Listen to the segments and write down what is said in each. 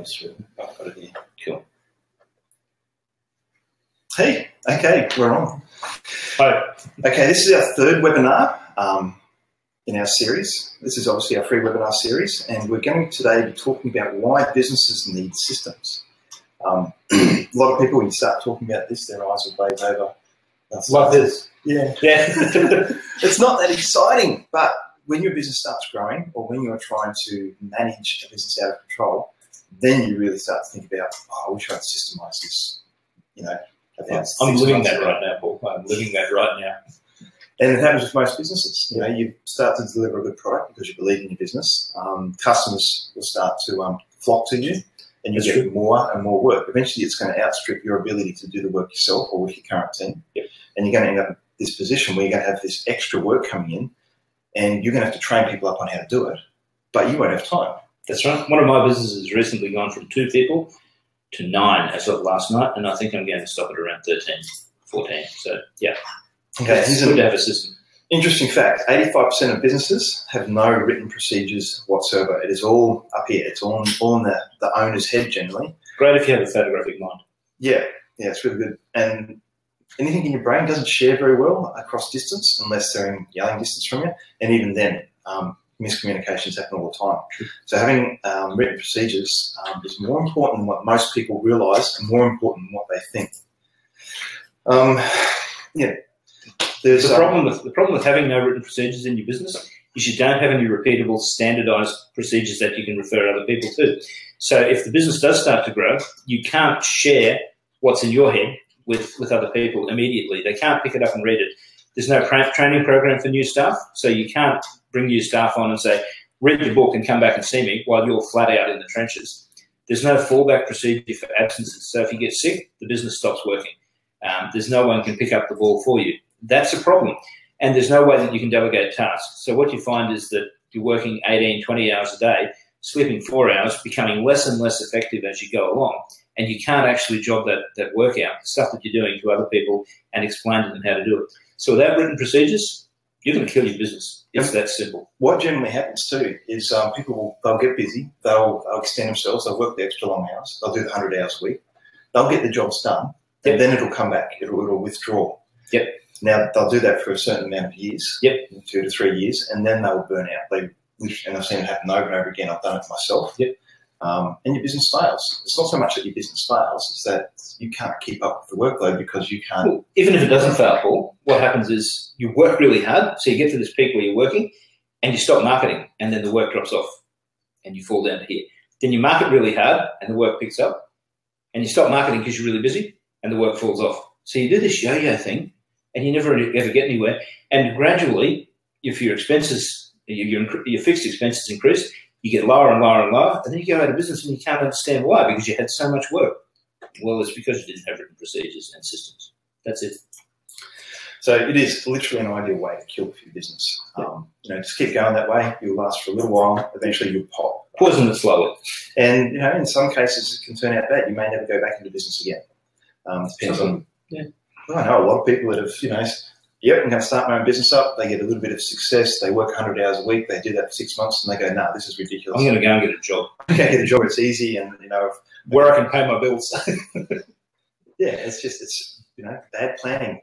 Through. I've got it here. Cool. Hey, okay, we're on. Hi. Okay, this is our third webinar in our series. This is obviously our free webinar series, and we're going to today be talking about why businesses need systems. A lot of people, when you start talking about this, their eyes will glaze over. Like this. Yeah. It's not that exciting, but when your business starts growing, or when you're trying to manage a business out of control, then you really start to think about, oh, I wish I'd systemize this. You know, I'm living that right now, Paul. I'm living that right now. And it happens with most businesses. You know, you start to deliver a good product because you believe in your business. Customers will start to flock to you, and you'll get more and more work. Eventually, it's going to outstrip your ability to do the work yourself or with your current team. Yep. And you're going to end up in this position where you're going to have this extra work coming in, and you're going to have to train people up on how to do it, but you won't have time. That's right. One of my businesses has recently gone from 2 people to 9 as of last night, and I think I'm going to stop at around 13, 14. So, yeah. Okay, it's good to have a system. Interesting fact, 85% of businesses have no written procedures whatsoever. It is all up here. It's all in the owner's head generally. Great if you have a photographic mind. Yeah, it's really good. And anything in your brain doesn't share very well across distance unless they're in yelling distance from you. And even then, miscommunications happen all the time. So having written procedures is more important than what most people realise and more important than what they think. There's the problem with having no written procedures in your business is you don't have any repeatable, standardised procedures that you can refer other people to. So if the business does start to grow, you can't share what's in your head with other people immediately. They can't pick it up and read it. There's no training program for new staff, so you can't bring new staff on and say, read the book and come back and see me while you're flat out in the trenches. There's no fallback procedure for absences. So if you get sick, the business stops working. There's no one can pick up the ball for you. That's a problem. And there's no way that you can delegate tasks. So what you find is that you're working 18, 20 hours a day, sleeping 4 hours, becoming less and less effective as you go along. And you can't actually job that work out, the stuff that you're doing to other people, and explain to them how to do it. So without written procedures, you're going to kill your business. It's that simple. What generally happens too is they'll get busy, they'll extend themselves, they'll work the extra long hours, they'll do the 100 hours a week, they'll get the jobs done, and then it'll come back, it'll withdraw. Yep. Now, they'll do that for a certain amount of years, 2 to 3 years, and then they'll burn out. And I've seen it happen over and over again. I've done it myself. Yep. And your business fails. It's not so much that your business fails, it's that you can't keep up with the workload because you can't. Well, even if it doesn't fail, Paul, what happens is you work really hard, so you get to this peak where you're working, and you stop marketing, and then the work drops off, and you fall down to here. Then you market really hard, and the work picks up, and you stop marketing because you're really busy, and the work falls off. So you do this yo-yo thing, and you never ever get anywhere. And gradually, if your expenses, your fixed expenses increase, you get lower and lower and lower, and then you go out of business and you can't understand why, because you had so much work. Well, it's because you didn't have written procedures and systems. That's it. So it is literally an ideal way to kill for your business. Just keep going that way. You'll last for a little while. Eventually, you'll pop. Poison it slowly. And in some cases, it can turn out bad. You may never go back into business again. Depends on. Yeah. Well, I know a lot of people that have, I'm going to start my own business up. They get a little bit of success. They work 100 hours a week. They do that for 6 months, and they go, "No, this is ridiculous. I'm going to go and get a job. I'm going to get a job. It's easy, and where I can pay my bills." Yeah, it's bad planning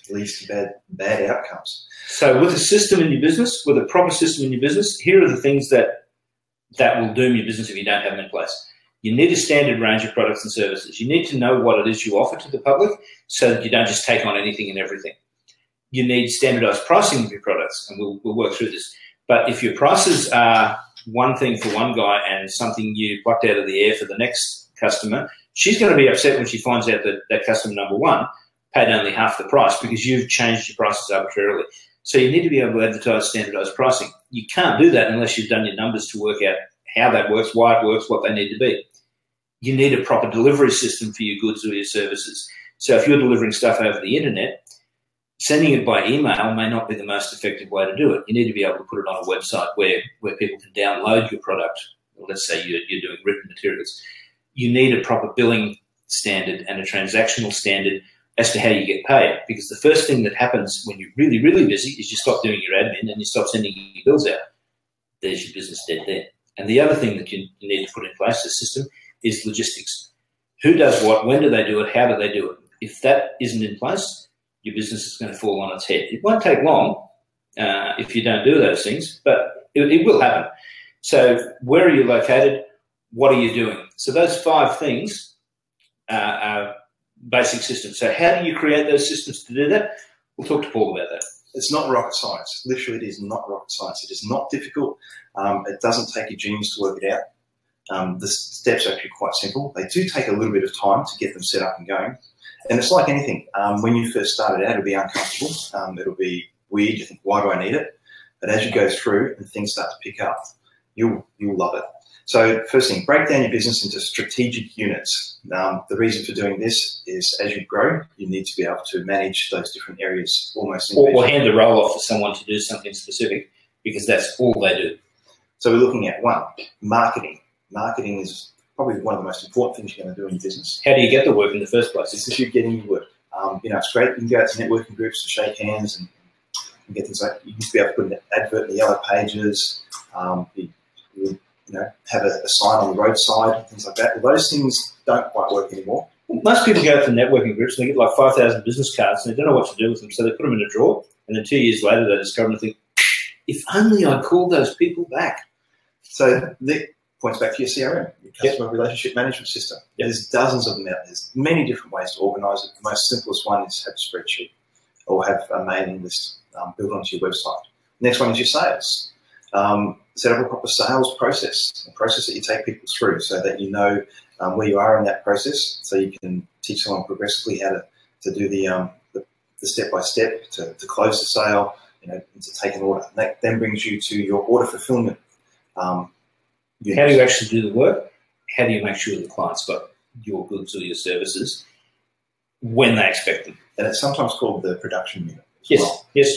leads to bad outcomes. So with a system in your business, with a proper system in your business, here are the things that will doom your business if you don't have them in place. You need a standard range of products and services. You need to know what it is you offer to the public so that you don't just take on anything and everything. You need standardized pricing of your products, and we'll work through this. But if your prices are one thing for one guy and something you plucked out of the air for the next customer, she's going to be upset when she finds out that customer number one paid only half the price because you've changed your prices arbitrarily. So you need to be able to advertise standardized pricing. You can't do that unless you've done your numbers to work out how that works, why it works, what they need to be. You need a proper delivery system for your goods or your services. So if you're delivering stuff over the internet, sending it by email may not be the most effective way to do it. You need to be able to put it on a website where people can download your product. Well, let's say you're doing written materials. You need a proper billing standard and a transactional standard as to how you get paid. Because the first thing that happens when you're really, really busy is you stop doing your admin and you stop sending your bills out. There's your business dead there. And the other thing that you need to put in place, the system, is logistics. Who does what? When do they do it? How do they do it? If that isn't in place, your business is going to fall on its head. It won't take long if you don't do those things, but it will happen. So where are you located? What are you doing? So those 5 things are basic systems. So how do you create those systems to do that? We'll talk to Paul about that. It's not rocket science. Literally, it is not rocket science. It is not difficult. It doesn't take a genius to work it out. The steps are actually quite simple. They do take a little bit of time to get them set up and going. And it's like anything. When you first started out, it'll be uncomfortable. It'll be weird. You think, why do I need it? But as you go through and things start to pick up, you'll love it. So first thing, break down your business into strategic units. The reason for doing this is as you grow, you need to be able to manage those different areas almost or hand the role off to someone to do something specific, because that's all they do. So we're looking at 1, marketing. Marketing is probably one of the most important things you're going to do in your business. How do you get the work in the first place? This is you getting your work. It's great. You can go out to networking groups and shake hands and get things like, you used to be able to put an advert in the yellow pages, have a sign on the roadside, things like that. Well, those things don't quite work anymore. Most people go to networking groups and they get like 5,000 business cards and they don't know what to do with them, so they put them in a drawer, and then 2 years later they discover them and think, if only I'd called those people back. So that points back to your CRM, your customer relationship management system. There's dozens of them out there. There's many different ways to organise it. The most simplest one is have a spreadsheet or have a mailing list built onto your website. Next one is your sales. Set up a proper sales process, a process that you take people through so that you know where you are in that process, so you can teach someone progressively how to do the step-by-step to close the sale, and to take an order. And that then brings you to your order fulfillment. How do you actually do the work? How do you make sure the client's got your goods or your services when they expect them? And it's sometimes called the production unit as well. Yes.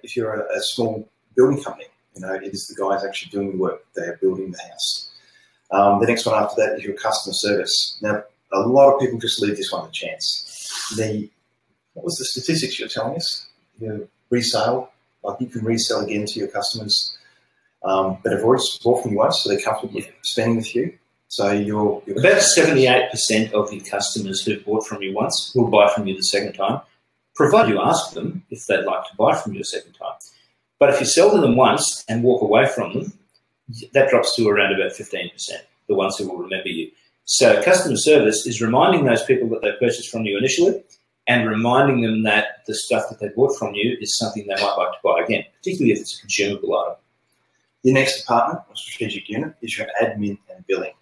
If you're a small building company, it is the guys actually doing the work. They are building the house. The next one after that is your customer service. Now, a lot of people just leave this one to chance. What was the statistics you're telling us? Your resale, like you can resell again to your customers that have already bought from you once, so they're comfortable spending with you. So you're about 78% of your customers who bought from you once will buy from you the second time, provided you ask them if they'd like to buy from you a second time. But if you sell to them once and walk away from them, that drops to around about 15%, the ones who will remember you. So customer service is reminding those people that they purchased from you initially and reminding them that the stuff that they bought from you is something they might like to buy again, particularly if it's a consumable item. Your next department or strategic unit is your admin and billing.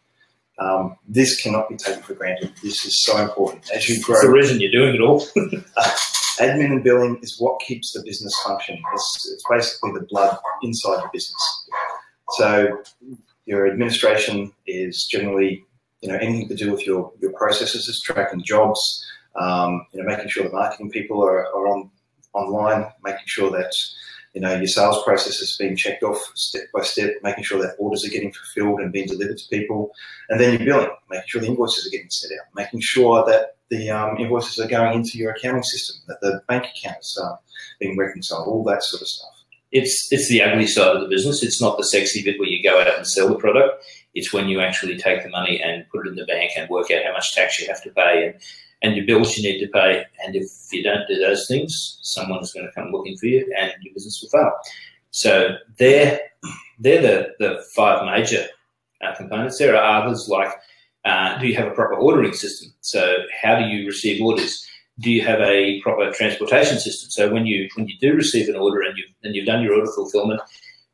This cannot be taken for granted. This is so important. As you grow, it's the reason you're doing it all. Admin and billing is what keeps the business functioning. It's basically the blood inside the business. So your administration is generally, anything to do with your processes, tracking jobs, making sure the marketing people are online, making sure that your sales process is being checked off step by step, making sure that orders are getting fulfilled and being delivered to people, and then your billing, making sure the invoices are getting set out, making sure that the invoices are going into your accounting system, that the bank accounts are being reconciled, all that sort of stuff. It's the ugly side of the business. It's not the sexy bit where you go out and sell the product. It's when you actually take the money and put it in the bank and work out how much tax you have to pay and your bills you need to pay. And if you don't do those things, someone is going to come looking for you and your business will fail. So they're the 5 major components. There are others like, do you have a proper ordering system? So how do you receive orders? Do you have a proper transportation system? So when you do receive an order and you've done your order fulfillment,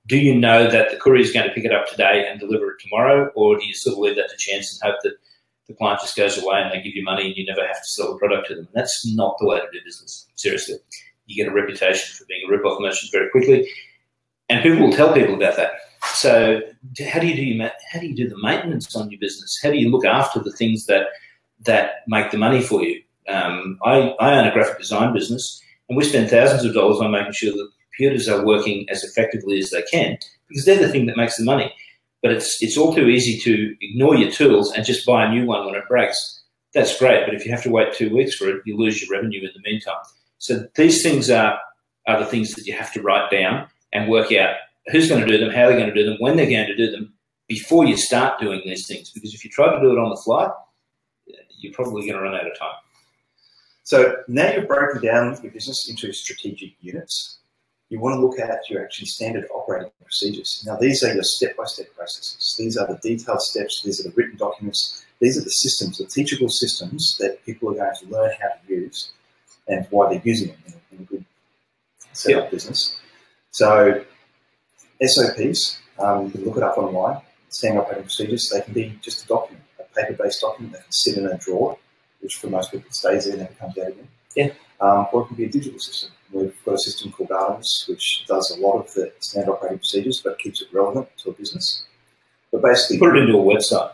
do you know that the courier is going to pick it up today and deliver it tomorrow, or do you sort of leave that to chance and hope that the client just goes away and they give you money and you never have to sell the product to them? That's not the way to do business. Seriously, you get a reputation for being a rip-off merchant very quickly, and people will tell people about that. So how do you do the maintenance on your business? How do you look after the things that make the money for you? I own a graphic design business, and we spend thousands of dollars on making sure that computers are working as effectively as they can, because they're the thing that makes the money. But it's all too easy to ignore your tools and just buy a new one when it breaks. That's great, but if you have to wait 2 weeks for it, you lose your revenue in the meantime. So these things are the things that you have to write down and work out who's going to do them, how they're going to do them, when they're going to do them, before you start doing these things. Because if you try to do it on the fly, you're probably going to run out of time. So now you've broken down your business into strategic units. You want to look at your actually standard operating procedures. Now, these are your step-by-step processes. These are the detailed steps. These are the written documents. These are the systems, the teachable systems that people are going to learn how to use and why they're using them in a good setup business. So SOPs, you can look it up online. Standard operating procedures, they can be just a document, a paper-based document that can sit in a drawer, which for most people stays there and never comes out again. Yeah. Or it can be a digital system. We've got a system called Artemis, which does a lot of the standard operating procedures, but keeps it relevant to a business. But basically, put it into a website.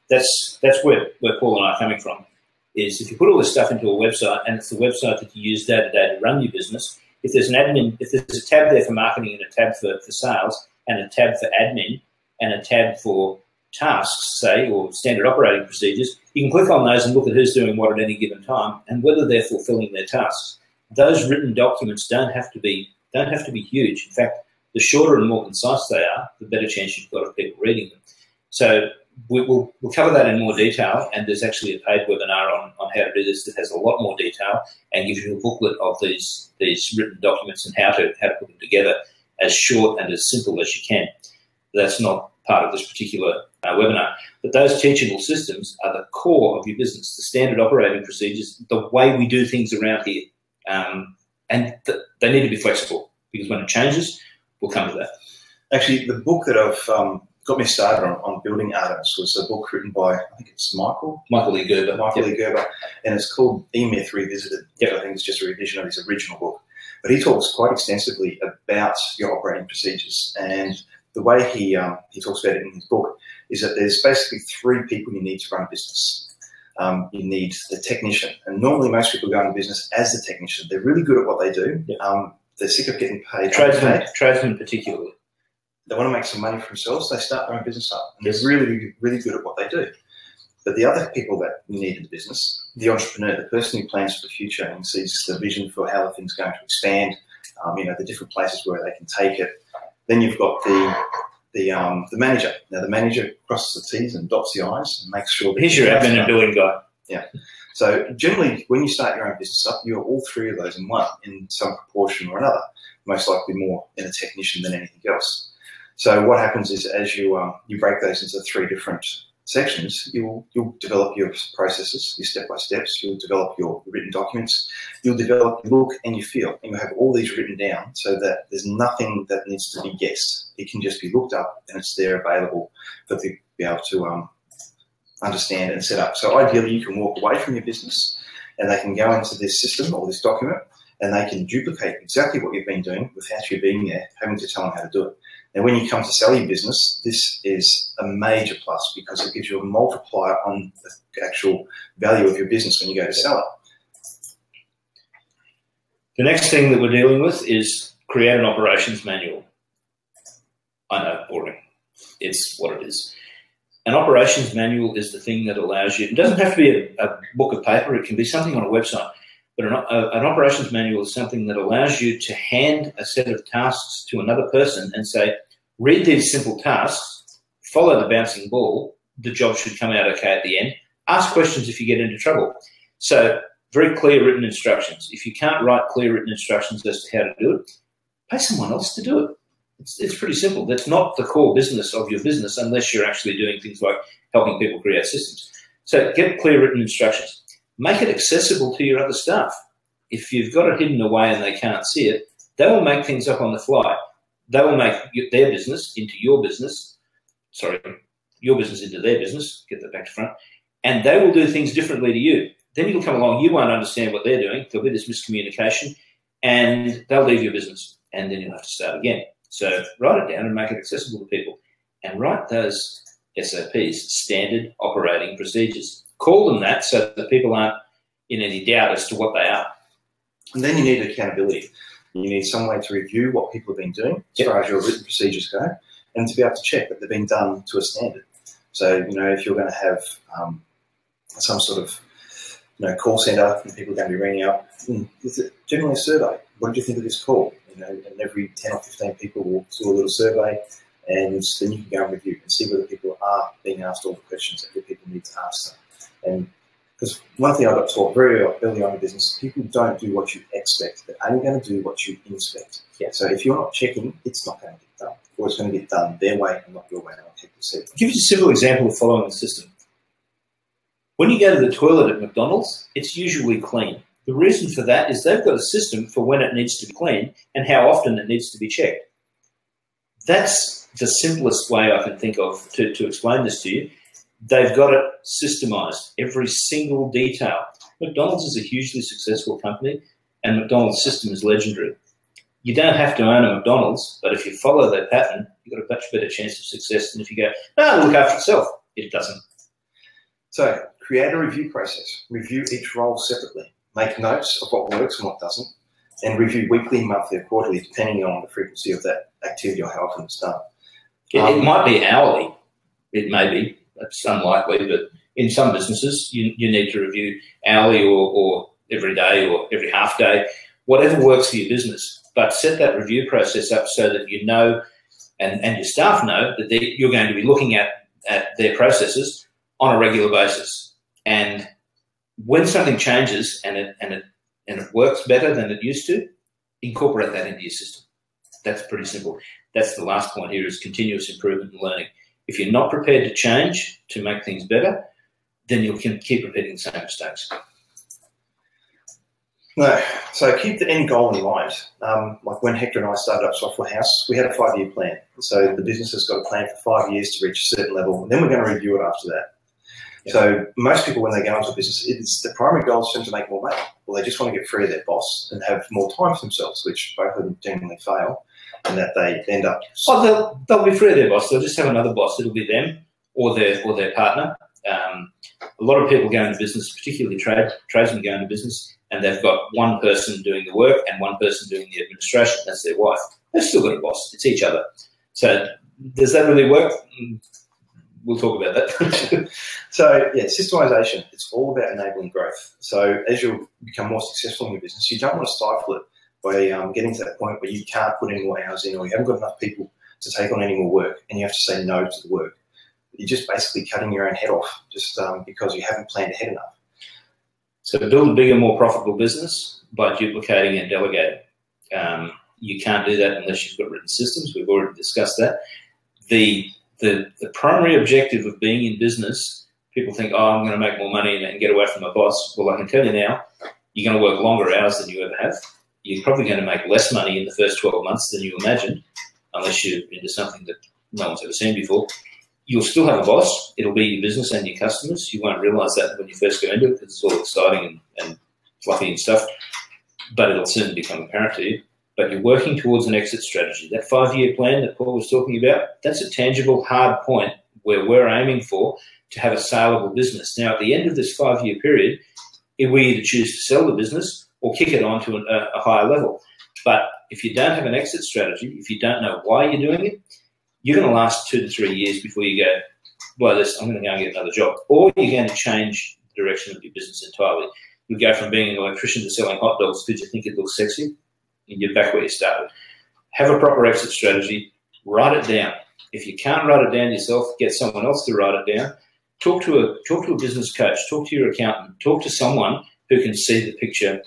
That's where Paul and I are coming from. Is if you put all this stuff into a website, and it's the website that you use day to day to run your business. If there's an admin, if there's a tab there for marketing and a tab for sales, and a tab for admin, and a tab for tasks, say, or standard operating procedures, you can click on those and look at who's doing what at any given time and whether they're fulfilling their tasks. Those written documents don't have to be huge. In fact, the shorter and more concise they are, the better chance you've got of people reading them. So we'll cover that in more detail, and there's actually a paid webinar on how to do this that has a lot more detail and gives you a booklet of these written documents and how to put them together as short and as simple as you can. That's not part of this particular webinar. But those teachable systems are the core of your business, the standard operating procedures, the way we do things around here. And they need to be flexible, because when it changes, we'll come to that. Actually, the book that I've got me started on building Artemis was a book written by, I think it's Michael E. Gerber. E. Gerber, and it's called E-Myth Revisited. I think it's just a revision of his original book. But he talks quite extensively about your operating procedures, and the way he talks about it in his book is that there's basically three people you need to run a business. You need the technician, and normally most people go into business as the technician. They're really good at what they do. They're sick of getting paid. Tradesmen particularly. They want to make some money for themselves. They start their own business up, and they're really, really good at what they do. But the other people that you need in the business, the entrepreneur, the person who plans for the future and sees the vision for how the thing's going to expand, the different places where they can take it. Then you've got the manager. Now the manager crosses the T's and dots the I's and makes sure that he's your admin and doing guy. Yeah. So generally, when you start your own business up, you're all three of those in one, in some proportion or another. Most likely more in a technician than anything else. So what happens is, as you break those into three different sections, you'll develop your processes, your step-by-steps, you'll develop your written documents, you'll develop your look and your feel, and you'll have all these written down so that there's nothing that needs to be guessed. It can just be looked up and it's there available for people to be able to understand and set up. So ideally you can walk away from your business and they can go into this system or this document and they can duplicate exactly what you've been doing without you being there, having to tell them how to do it. And when you come to sell your business, this is a major plus because it gives you a multiplier on the actual value of your business when you go to sell it. The next thing that we're dealing with is create an operations manual. I know, boring. It's what it is. An operations manual is the thing that allows you, it doesn't have to be a book of paper, it can be something on a website, but an operations manual is something that allows you to hand a set of tasks to another person and say, read these simple tasks, follow the bouncing ball, the job should come out okay at the end, ask questions if you get into trouble. So very clear written instructions. If you can't write clear written instructions as to how to do it, pay someone else to do it. It's pretty simple. That's not the core business of your business unless you're actually doing things like helping people create systems. So get clear written instructions. Make it accessible to your other staff. If you've got it hidden away and they can't see it, they will make things up on the fly. They will make their business into your business. Sorry, your business into their business. Get that back to front. And they will do things differently to you. Then you'll come along. You won't understand what they're doing. There'll be this miscommunication and they'll leave your business. And then you'll have to start again. So write it down and make it accessible to people. And write those SOPs, standard operating procedures. Call them that so that people aren't in any doubt as to what they are. And then you need accountability. You need some way to review what people have been doing as far as your written procedures go and to be able to check that they've been done to a standard. So, if you're going to have some sort of call centre and people are going to be ringing up, it's generally a survey. What did you think of this call? and every 10 or 15 people will do a little survey, and then you can go and review and see whether people are being asked all the questions that people need to ask them. And because one thing I got taught very early on in business, people don't do what you expect. They're only going to do what you inspect. Yeah. So if you're not checking, it's not going to get done. Or it's going to get done their way and not your way. And I'll keep it simple. Give you a simple example of following the system. When you go to the toilet at McDonald's, it's usually clean. The reason for that is they've got a system for when it needs to be cleaned and how often it needs to be checked. That's the simplest way I can think of to explain this to you. They've got it systemized, every single detail. McDonald's is a hugely successful company, and McDonald's system is legendary. You don't have to own a McDonald's, but if you follow their pattern, you've got a much better chance of success than if you go, no, it'll look after itself. It doesn't. So create a review process. Review each role separately. Make notes of what works and what doesn't, and review weekly, monthly, or quarterly, depending on the frequency of that activity or how often it's done. It might be hourly. It may be. That's unlikely, but in some businesses, you need to review hourly or every day or every half day, whatever works for your business. But set that review process up so that you know and your staff know that you're going to be looking at their processes on a regular basis. And when something changes and it works better than it used to, incorporate that into your system. That's pretty simple. That's the last point here, is continuous improvement and learning. If you're not prepared to change to make things better, then you can keep repeating the same mistakes. No, so keep the end goal in mind. Like when Hector and I started up Software House, we had a 5-year plan. So the business has got a plan for 5 years to reach a certain level, and then we're going to review it after that. Yeah. So most people, when they go into a business, it's the primary goal is for them to make more money. Well, they just want to get free of their boss and have more time for themselves, which both of them generally fail, and that they end up... Oh, they'll be free of their boss. They'll just have another boss. It'll be them or their partner. A lot of people go into business, particularly tradesmen go into business, and they've got one person doing the work and one person doing the administration. That's their wife. They've still got a boss. It's each other. So does that really work? We'll talk about that. So, yeah, systemization, it's all about enabling growth. So as you become more successful in your business, you don't want to stifle it by getting to that point where you can't put any more hours in, or you haven't got enough people to take on any more work, and you have to say no to the work. You're just basically cutting your own head off just because you haven't planned ahead enough. So to build a bigger, more profitable business by duplicating and delegating. You can't do that unless you've got written systems. We've already discussed that. The primary objective of being in business, people think, oh, I'm going to make more money and get away from my boss. Well, I can tell you now, you're going to work longer hours than you ever have. You're probably going to make less money in the first 12 months than you imagined, unless you're into something that no one's ever seen before. You'll still have a boss. It'll be your business and your customers. You won't realise that when you first go into it because it's all exciting and fluffy and stuff, but it'll soon become apparent to you. But you're working towards an exit strategy. That 5-year plan that Paul was talking about, that's a tangible, hard point where we're aiming for to have a saleable business. Now, at the end of this 5-year period, we either choose to sell the business or kick it on to a higher level. But if you don't have an exit strategy, if you don't know why you're doing it, you're going to last 2 to 3 years before you go, blow this, I'm going to go and get another job. Or you're going to change the direction of your business entirely. You go from being an electrician to selling hot dogs because you think it looks sexy, and you're back where you started. Have a proper exit strategy. Write it down. If you can't write it down yourself, get someone else to write it down. Talk to a business coach. Talk to your accountant. Talk to someone who can see the picture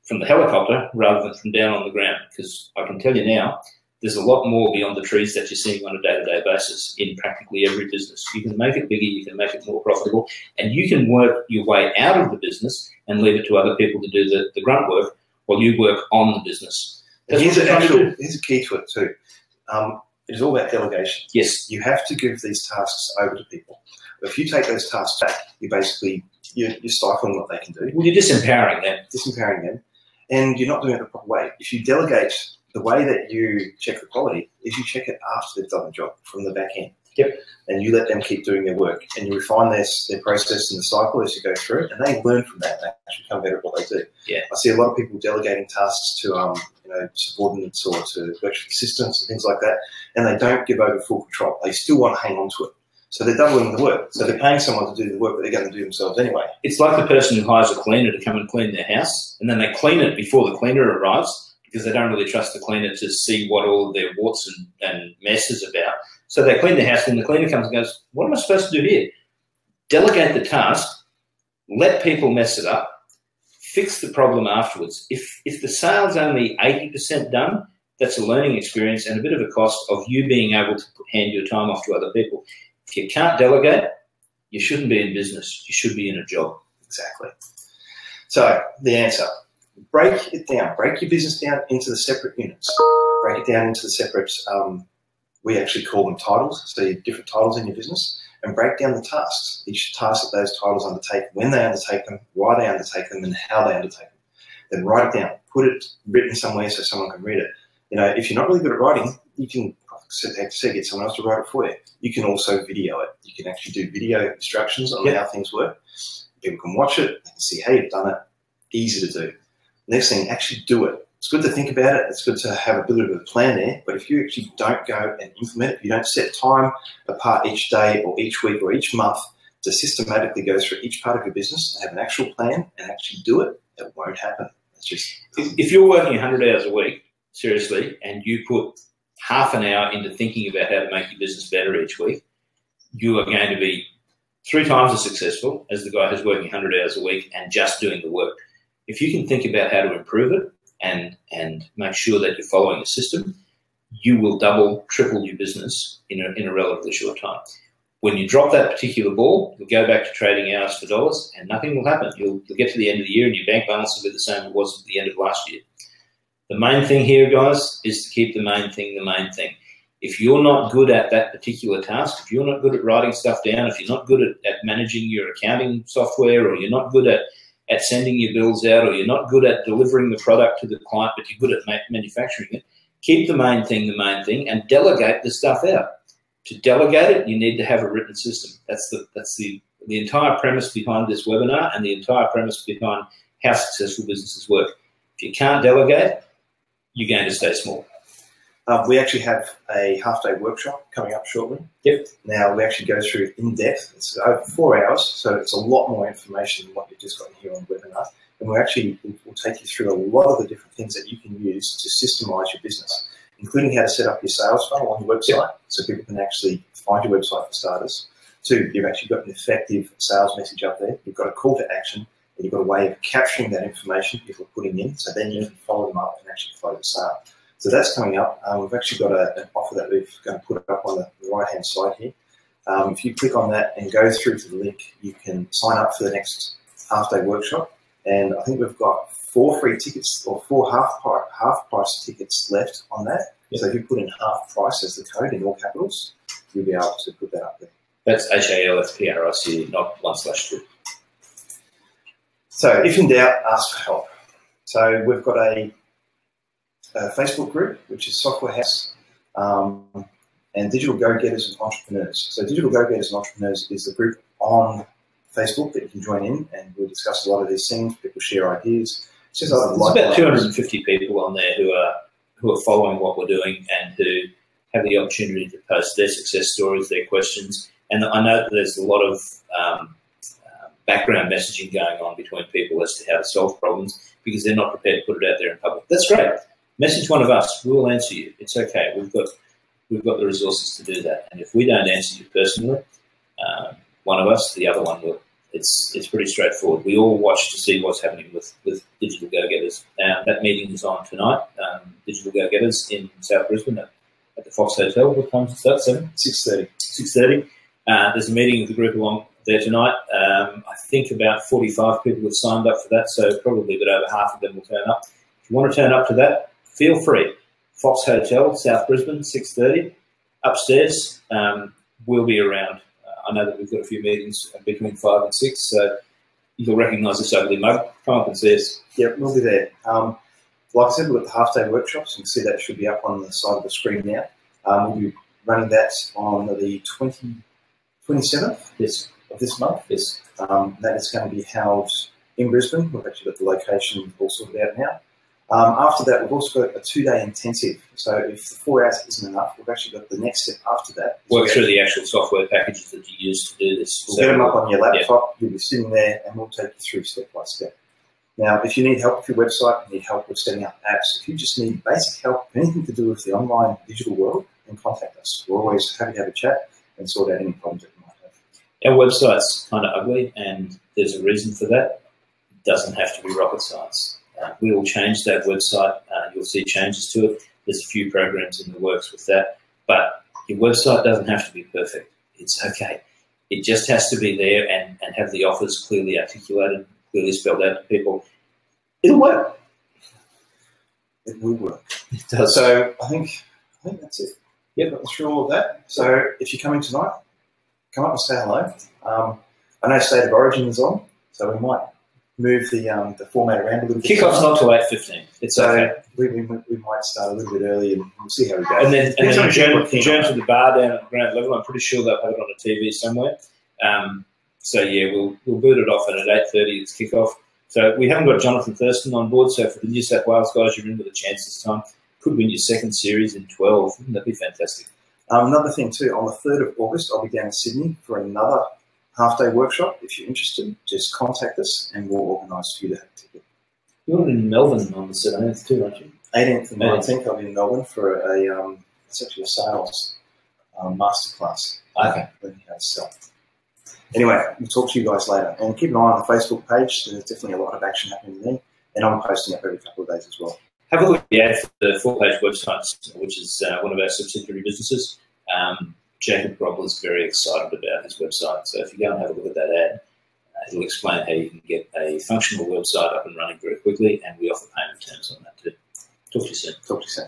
from the helicopter rather than from down on the ground. Because I can tell you now, there's a lot more beyond the trees that you're seeing on a day-to-day basis in practically every business. You can make it bigger, you can make it more profitable, and you can work your way out of the business and leave it to other people to do the grunt work while you work on the business. Here's a key to it too. It is all about delegation. Yes. You have to give these tasks over to people. But if you take those tasks back, you're stifling what they can do. Well, you're disempowering them. Disempowering them. And you're not doing it the proper way. If you delegate, the way that you check the quality is you check it after they've done the job from the back end. Yep. And you let them keep doing their work, and you refine their process in the cycle as you go through it, and they learn from that. They actually become better at what they do. Yeah. I see a lot of people delegating tasks to subordinates or to virtual assistants and things like that, and they don't give over full control. They still want to hang on to it. So they're doubling the work. So they're paying someone to do the work that they're going to do themselves anyway. It's like the person who hires a cleaner to come and clean their house, and then they clean it before the cleaner arrives, because they don't really trust the cleaner to see what all of their warts and mess is about. So they clean the house, and the cleaner comes and goes, what am I supposed to do here? Delegate the task, let people mess it up, fix the problem afterwards. If the sale's only 80% done, that's a learning experience and a bit of a cost of you being able to hand your time off to other people. If you can't delegate, you shouldn't be in business. You should be in a job. Exactly. So the answer, break it down. Break your business down into the separate units. Break it down into the separate, we actually call them titles, so you have different titles in your business, and break down the tasks. Each task that those titles undertake, when they undertake them, why they undertake them, and how they undertake them. Then write it down. Put it written somewhere so someone can read it. You know, if you're not really good at writing, you can get someone else to write it for you. You can also video it. You can actually do video instructions on how things work. People can watch it, they can see how you've done it. Easy to do. Next thing, actually do it. It's good to think about it. It's good to have a bit of a plan there. But if you actually don't go and implement it, if you don't set time apart each day or each week or each month to systematically go through each part of your business and have an actual plan and actually do it, it won't happen. It's just if you're working 100 hours a week, seriously, and you put half an hour into thinking about how to make your business better each week, you are going to be 3 times as successful as the guy who's working 100 hours a week and just doing the work. If you can think about how to improve it and make sure that you're following the system, you will double, triple your business in a relatively short time. When you drop that particular ball, you'll go back to trading hours for dollars and nothing will happen. You'll get to the end of the year and your bank balance will be the same as it was at the end of last year. The main thing here, guys, is to keep the main thing the main thing. If you're not good at that particular task, if you're not good at writing stuff down, if you're not good at managing your accounting software, or you're not good at sending your bills out, or you're not good at delivering the product to the client, but you're good at manufacturing it, keep the main thing and delegate the stuff out. To delegate it, you need to have a written system. That's the entire premise behind this webinar and the entire premise behind how successful businesses work. If you can't delegate, you're going to stay small. We actually have a half-day workshop coming up shortly. Yep. Now, we actually go through in-depth. It's over 4 hours, so it's a lot more information than what you've just got here on the webinar. And we'll take you through a lot of the different things that you can use to systemize your business, including how to set up your sales funnel on your website, so people can actually find your website for starters. 2, you've actually got an effective sales message up there. You've got a call to action, and you've got a way of capturing that information people are putting in, so then you can follow them up and actually follow the sale. So that's coming up. We've actually got an offer that we're going to put up on the right-hand side here. If you click on that and go through to the link, you can sign up for the next half-day workshop. And I think we've got 4 free tickets or 4 half-price tickets left on that. Yep. So if you put in half price as the code in all capitals, you'll be able to put that up there. That's HALFPRIC, not 1/2. So if in doubt, ask for help. So we've got a Facebook group, which is Software House, and Digital Go-Getters and Entrepreneurs. So Digital Go-Getters and Entrepreneurs is the group on Facebook that you can join in, and we'll discuss a lot of these things. People share ideas. There's about 250 people on there who are following what we're doing and who have the opportunity to post their success stories, their questions. And I know that there's a lot of background messaging going on between people as to how to solve problems because they're not prepared to put it out there in public. That's great. Message one of us. We'll answer you. It's okay. We've got the resources to do that. And if we don't answer you personally, one of us, the other one will. It's pretty straightforward. We all watch to see what's happening with Digital Go-Getters. That meeting is on tonight. Digital Go-Getters in South Brisbane at the Fox Hotel. What time does it start? 7? 6:30. There's a meeting of the group along there tonight. I think about 45 people have signed up for that, so probably a bit over half of them will turn up. If you want to turn up to that, feel free. Fox Hotel, South Brisbane, 6:30. Upstairs, we'll be around. I know that we've got a few meetings between 5 and 6, so you'll recognise this ugly mug. Come up and see us. Yep, we'll be there. Like I said, we've got the half-day workshops. You can see that should be up on the side of the screen now. We'll be running that on the 27th of this month. Yes. That is going to be held in Brisbane. We've actually got the location all sorted out now. After that, we've also got a 2-day intensive. So if the 4 hours isn't enough, we've actually got the next step after that. Work through the actual software packages that you use to do this. We'll get them up on your laptop. You'll be sitting there, and we'll take you through step by step. Now, if you need help with your website, you need help with setting up apps, if you just need basic help, anything to do with the online digital world, then contact us. We're always happy to have a chat and sort out any problems that you might have. Our website's kind of ugly, and there's a reason for that. It doesn't have to be rocket science. We will change that website. You'll see changes to it. There's a few programs in the works with that. But your website doesn't have to be perfect. It's okay. It just has to be there and have the offers clearly articulated, clearly spelled out to people. It'll work. It will work. It does. So I think that's it. Yep. Got through all of that. So if you're coming tonight, come up and say hello. I know State of Origin is on, so we might move the format around a little bit. Kickoff's not till 8:15. It's so okay. We might start a little bit early and we'll see how we go. And then adjourn to the bar down at ground level. I'm pretty sure they'll have it on a TV somewhere. So yeah, we'll boot it off, and at 8:30 it's kickoff. So we haven't got Jonathan Thurston on board. So for the New South Wales guys, you're in with a chance this time. Could win your second series in 12. Wouldn't that be fantastic? Another thing too, on the 3rd of August, I'll be down in Sydney for another half-day workshop. If you're interested, just contact us and we'll organise for you to have a ticket. You're in Melbourne on the 17th too, aren't you? 18th and 19th, I'll be in Melbourne for it's actually a sales masterclass. Okay. Learning how to sell. Anyway, we'll talk to you guys later. And keep an eye on the Facebook page. There's definitely a lot of action happening there. And I'm posting up every couple of days as well. Have a look at the ad for the full-page website, which is one of our subsidiary businesses. Jacob Grobbler is very excited about his website. So if you go and have a look at that ad, it'll explain how you can get a functional website up and running very quickly, and we offer payment terms on that too. Talk to you soon. Talk to you soon.